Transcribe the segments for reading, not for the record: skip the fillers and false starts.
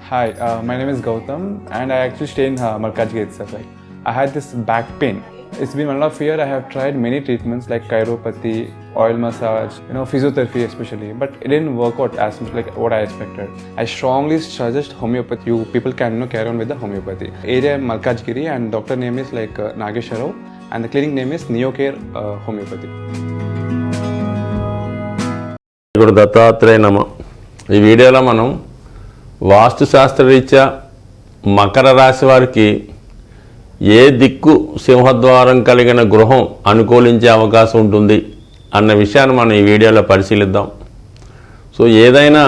Hi, my name is Gautam and I actually stay in Malkajgiri itself. Like, I had this back pain. It's been 1.5 years. I have tried many treatments like chiropathy, oil massage, physiotherapy especially, but it didn't work out as much like what I expected. I strongly suggest homeopathy. You people can carry on with the homeopathy. Area Malkajgiri and doctor name is like Nageswar Rao and the clinic name is Neocare Homeopathy. ఇప్పుడు దత్తాత్రేయ నమ. ఈ వీడియోలో మనం వాస్తు శాస్త్రరీత్యా మకర రాశి వారికి ఏ దిక్కు సింహద్వారం కలిగిన గృహం అనుకూలించే అవకాశం ఉంటుంది అన్న విషయాన్ని మనం ఈ వీడియోలో పరిశీలిద్దాం. సో ఏదైనా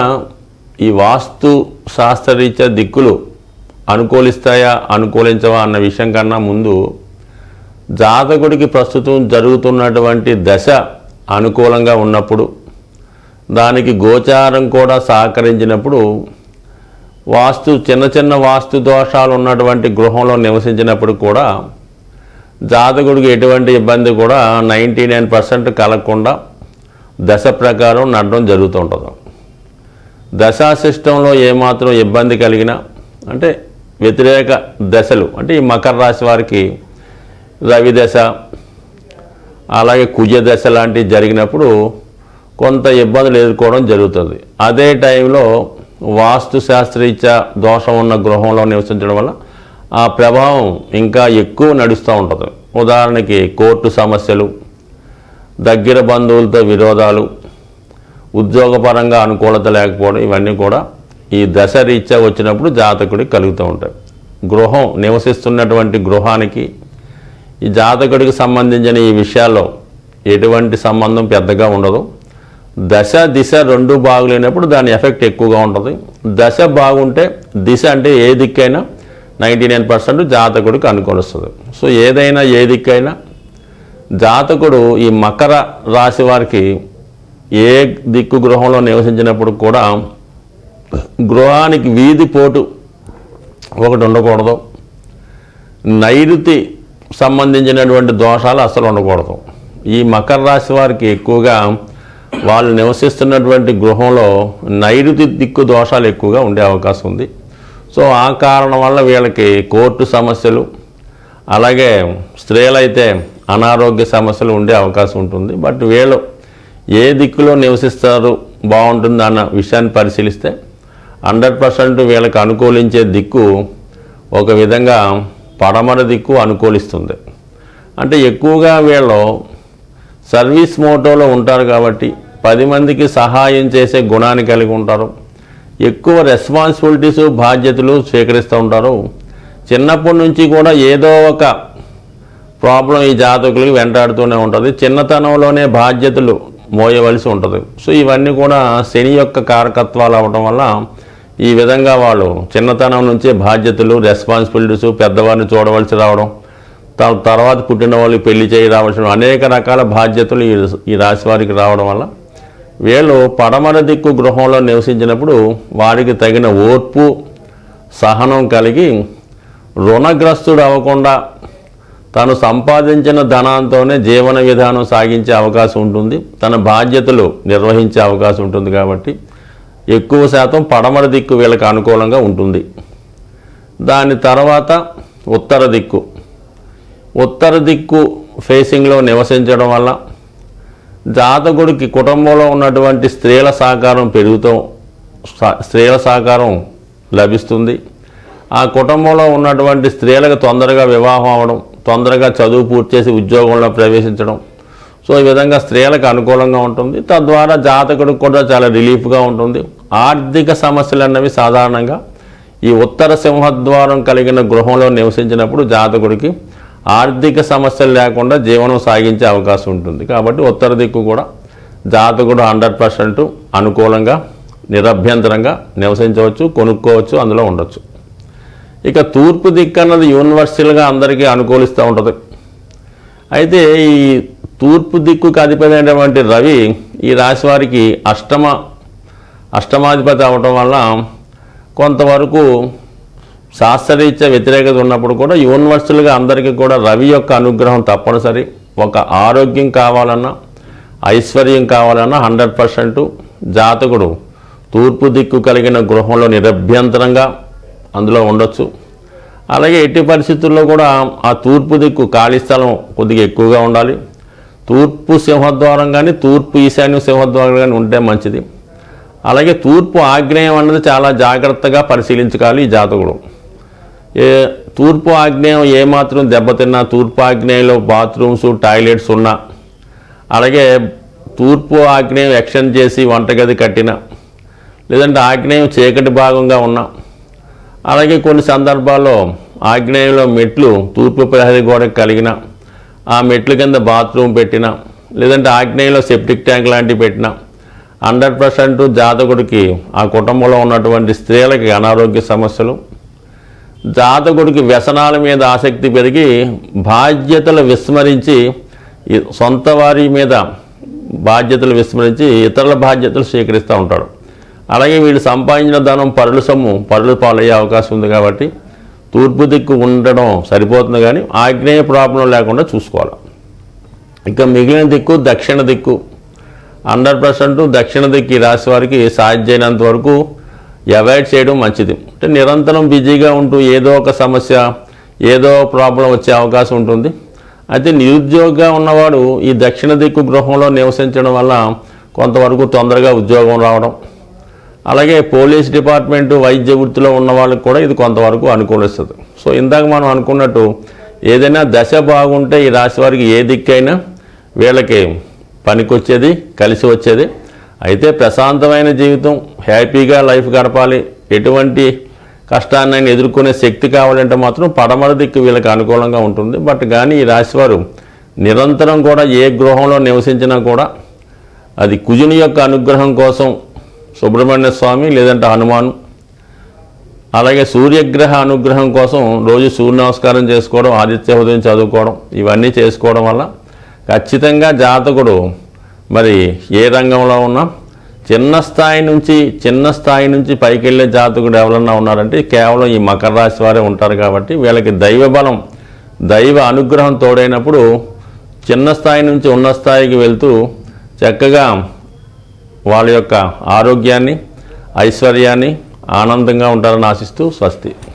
ఈ వాస్తు శాస్త్రరీత్యా దిక్కులు అనుకూలిస్తాయా అనుకూలించవా అన్న విషయం కన్నా ముందు జాతకుడికి ప్రస్తుతం జరుగుతున్నటువంటి దశ అనుకూలంగా ఉన్నప్పుడు, దానికి గోచారం కూడా సహకరించినప్పుడు, చిన్న చిన్న వాస్తు దోషాలు ఉన్నటువంటి గృహంలో నివసించినప్పుడు కూడా జాతకుడికి ఎటువంటి ఇబ్బంది కూడా 99% కలగకుండా దశ ప్రకారం నడడం జరుగుతుంటుంది. దశా సిస్టంలో ఏమాత్రం ఇబ్బంది కలిగినా, అంటే వ్యతిరేక దశలు, అంటే ఈ మకర రాశి వారికి రవి దశ అలాగే కుజ దశ లాంటివి జరిగినప్పుడు కొంత ఇబ్బందులు ఎదుర్కోవడం జరుగుతుంది. అదే టైంలో వాస్తు శాస్త్రీత్యా దోషం ఉన్న గృహంలో నివసించడం వల్ల ఆ ప్రభావం ఇంకా ఎక్కువ నడుస్తూ ఉంటుంది. ఉదాహరణకి కోర్టు సమస్యలు, దగ్గర బంధువులతో విరోధాలు, ఉద్యోగపరంగా అనుకూలత లేకపోవడం, ఇవన్నీ కూడా ఈ దశ రీత్యా వచ్చినప్పుడు జాతకుడికి కలుగుతూ ఉంటాయి. గృహం నివసిస్తున్నటువంటి గృహానికి ఈ జాతకుడికి సంబంధించిన ఈ విషయాల్లో ఎటువంటి సంబంధం పెద్దగా ఉండదు. దశ దిశ రెండు బాగులేనప్పుడు దాని ఎఫెక్ట్ ఎక్కువగా ఉంటుంది. దశ బాగుంటే దిశ అంటే ఏ దిక్కైనా 99% జాతకుడికి అనుకూలిస్తుంది. సో ఏదైనా ఏ దిక్కైనా జాతకుడు ఈ మకర రాశి వారికి ఏ దిక్కు గృహంలో నివసించినప్పుడు కూడా గృహానికి వీధి పోటు ఒకటి ఉండకూడదు. నైరుతి సంబంధించినటువంటి దోషాలు అసలు ఉండకూడదు. ఈ మకర రాశి వారికి ఎక్కువగా వాళ్ళు నివసిస్తున్నటువంటి గృహంలో నైరుతి దిక్కు దోషాలు ఎక్కువగా ఉండే అవకాశం ఉంది. సో ఆ కారణం వల్ల వీళ్ళకి కోర్టు సమస్యలు, అలాగే స్త్రీలైతే అనారోగ్య సమస్యలు ఉండే అవకాశం ఉంటుంది. బట్ వీళ్ళు ఏ దిక్కులో నివసిస్తారు బాగుంటుంది అన్న విషయాన్ని పరిశీలిస్తే 100% వీళ్ళకి అనుకూలించే దిక్కు ఒక విధంగా పడమర దిక్కు అనుకూలిస్తుంది. అంటే ఎక్కువగా వీళ్ళు సర్వీస్ మోటోలో ఉంటారు కాబట్టి 10 మందికి సహాయం చేసే గుణాన్ని కలిగి ఉంటారు. ఎక్కువ రెస్పాన్సిబిలిటీస్, బాధ్యతలు స్వీకరిస్తూ ఉంటారు. చిన్నప్పటి నుంచి కూడా ఏదో ఒక ప్రాబ్లం ఈ జాతకులకి వెంటాడుతూనే ఉంటుంది. చిన్నతనంలోనే బాధ్యతలు మోయవలసి ఉంటుంది. సో ఇవన్నీ కూడా శని యొక్క కారకత్వాలు అవ్వడం వల్ల ఈ విధంగా వాళ్ళు చిన్నతనం నుంచే బాధ్యతలు, రెస్పాన్సిబిలిటీస్, పెద్దవారిని చూడవలసి రావడం, తర్వాత పుట్టిన వాళ్ళు పెళ్లి చేయి రావాల్సిన అనేక రకాల బాధ్యతలు ఈ రాశి వారికి రావడం వల్ల వీళ్ళు పడమర దిక్కు గృహంలో నివసించినప్పుడు వారికి తగిన ఓర్పు, సహనం కలిగి రుణగ్రస్తుడు అవ్వకుండా తను సంపాదించిన ధనంతోనే జీవన విధానం సాగించే అవకాశం ఉంటుంది. తన బాధ్యతలు నిర్వహించే అవకాశం ఉంటుంది. కాబట్టి ఎక్కువ శాతం పడమర దిక్కు వీళ్ళకి అనుకూలంగా ఉంటుంది. దాని తర్వాత ఉత్తర దిక్కు ఫేసింగ్లో నివసించడం వల్ల జాతకుడికి కుటుంబంలో ఉన్నటువంటి స్త్రీల సహకారం లభిస్తుంది. ఆ కుటుంబంలో ఉన్నటువంటి స్త్రీలకు తొందరగా వివాహం అవ్వడం, తొందరగా చదువు పూర్తి చేసి ఉద్యోగంలో ప్రవేశించడం, సో ఈ విధంగా స్త్రీలకు అనుకూలంగా ఉంటుంది. తద్వారా జాతకుడికి కూడా చాలా రిలీఫ్గా ఉంటుంది. ఆర్థిక సమస్యలు అన్నవి సాధారణంగా ఈ ఉత్తర సింహద్వారం కలిగిన గృహంలో నివసించినప్పుడు జాతకుడికి ఆర్థిక సమస్యలు లేకుండా జీవనం సాగించే అవకాశం ఉంటుంది. కాబట్టి ఉత్తర దిక్కు కూడా జాతకుడు 100% అనుకూలంగా నిరభ్యంతరంగా నివసించవచ్చు, కొనుక్కోవచ్చు, అందులో ఉండొచ్చు. ఇక తూర్పు దిక్కు అన్నది యూనివర్సల్గా అందరికీ అనుకూలిస్తూ ఉంటుంది. అయితే ఈ తూర్పు దిక్కుకు అధిపతి అయినటువంటి రవి ఈ రాశి వారికి అష్టమాధిపతి అవడం వల్ల కొంతవరకు శాస్త్రరీత్యా వ్యతిరేకత ఉన్నప్పుడు కూడా యూనివర్సల్గా అందరికీ కూడా రవి యొక్క అనుగ్రహం తప్పనిసరి. ఒక ఆరోగ్యం కావాలన్నా, ఐశ్వర్యం కావాలన్నా 100% జాతకుడు తూర్పు దిక్కు కలిగిన గృహంలో నిరభ్యంతరంగా అందులో ఉండొచ్చు. అలాగే ఎట్టి పరిస్థితుల్లో కూడా ఆ తూర్పు దిక్కు ఖాళీ స్థలం కొద్దిగా ఎక్కువగా ఉండాలి. తూర్పు సింహద్వారం కానీ తూర్పు ఈశాన్య సింహద్వారం కానీ ఉంటే మంచిది. అలాగే తూర్పు ఆగ్నేయం అన్నది చాలా జాగ్రత్తగా పరిశీలించుకోవాలి ఈ జాతకుడు. తూర్పు ఆగ్నేయం ఏమాత్రం దెబ్బతిన్నా, తూర్పు ఆగ్నేయంలో బాత్రూమ్స్ టాయిలెట్స్ ఉన్నా, అలాగే తూర్పు ఆగ్నేయం ఎక్స్టెండ్ చేసి వంటగది కట్టిన, లేదంటే ఆగ్నేయం చీకటి భాగంగా ఉన్నా, అలాగే కొన్ని సందర్భాల్లో ఆగ్నేయంలో మెట్లు తూర్పు ప్రహరీ గోడకు కలిగిన, ఆ మెట్ల కింద బాత్రూమ్ పెట్టిన, లేదంటే ఆగ్నేయంలో సెప్టిక్ ట్యాంక్ లాంటివి పెట్టిన 100% జాతకుడికి ఆ కుటుంబంలో ఉన్నటువంటి స్త్రీలకి అనారోగ్య సమస్యలు, జాతకుడికి వ్యసనాల మీద ఆసక్తి పెరిగి బాధ్యతలు విస్మరించి సొంత వారి మీద బాధ్యతలు విస్మరించి ఇతరుల బాధ్యతలు స్వీకరిస్తూ ఉంటాడు. అలాగే వీళ్ళు సంపాదించిన ధనం పరుల సొమ్ము పరుల పాలయ్యే అవకాశం ఉంది. కాబట్టి తూర్పు దిక్కు ఉండడం సరిపోతుంది, కానీ ఆగ్నేయ ప్రాబ్లం లేకుండా చూసుకోవాలి. ఇక మిగిలిన దిక్కు దక్షిణ దిక్కు 100% దక్షిణ దిక్కు ఈ రాశి వారికి సాధ్యమైనంత వరకు అవాయిడ్ చేయడం మంచిది. అంటే నిరంతరం బిజీగా ఉంటూ ఏదో ఒక సమస్య, ఏదో ప్రాబ్లం వచ్చే అవకాశం ఉంటుంది. అయితే నిరుద్యోగిగా ఉన్నవాడు ఈ దక్షిణ దిక్కు గృహంలో నివసించడం వల్ల కొంతవరకు తొందరగా ఉద్యోగం రావడం, అలాగే పోలీస్ డిపార్ట్మెంటు వైద్య వృత్తిలో ఉన్న వాళ్ళకి కూడా ఇది కొంతవరకు అనుకూలిస్తుంది. సో ఇందాక మనం అనుకున్నట్టు ఏదైనా దశ బాగుంటే ఈ రాశి వారికి ఏ దిక్కైనా వీళ్ళకి పనికొచ్చేది, కలిసి వచ్చేది. అయితే ప్రశాంతమైన జీవితం, హ్యాపీగా లైఫ్ గడపాలి, ఎటువంటి కష్టాన్ని ఎదుర్కొనే శక్తి కావాలంటే మాత్రం పడమర దిక్కు వీళ్ళకి అనుకూలంగా ఉంటుంది. బట్ కానీ ఈ రాశివారు నిరంతరం కూడా ఏ గృహంలో నివసించినా కూడా అది కుజుని యొక్క అనుగ్రహం కోసం సుబ్రహ్మణ్య స్వామి లేదంటే హనుమాన్, అలాగే సూర్యగ్రహ అనుగ్రహం కోసం రోజు సూర్య నమస్కారం చేసుకోవడం, ఆదిత్య ఉదయం చదువుకోవడం, ఇవన్నీ చేసుకోవడం వల్ల ఖచ్చితంగా జాతకుడు మరి ఏ రంగంలో ఉన్నా చిన్న స్థాయి నుంచి పైకి వెళ్ళే జాతకుడు ఎవరన్నా ఉన్నారంటే కేవలం ఈ మకర రాశి వారే ఉంటారు. కాబట్టి వీళ్ళకి దైవ బలం, దైవ అనుగ్రహం తోడైనప్పుడు చిన్న స్థాయి నుంచి ఉన్న స్థాయికి వెళ్తూ చక్కగా వాళ్ళ యొక్క ఆరోగ్యాన్ని, ఐశ్వర్యాన్ని, ఆనందంగా ఉంటారని ఆశిస్తూ స్వస్తి.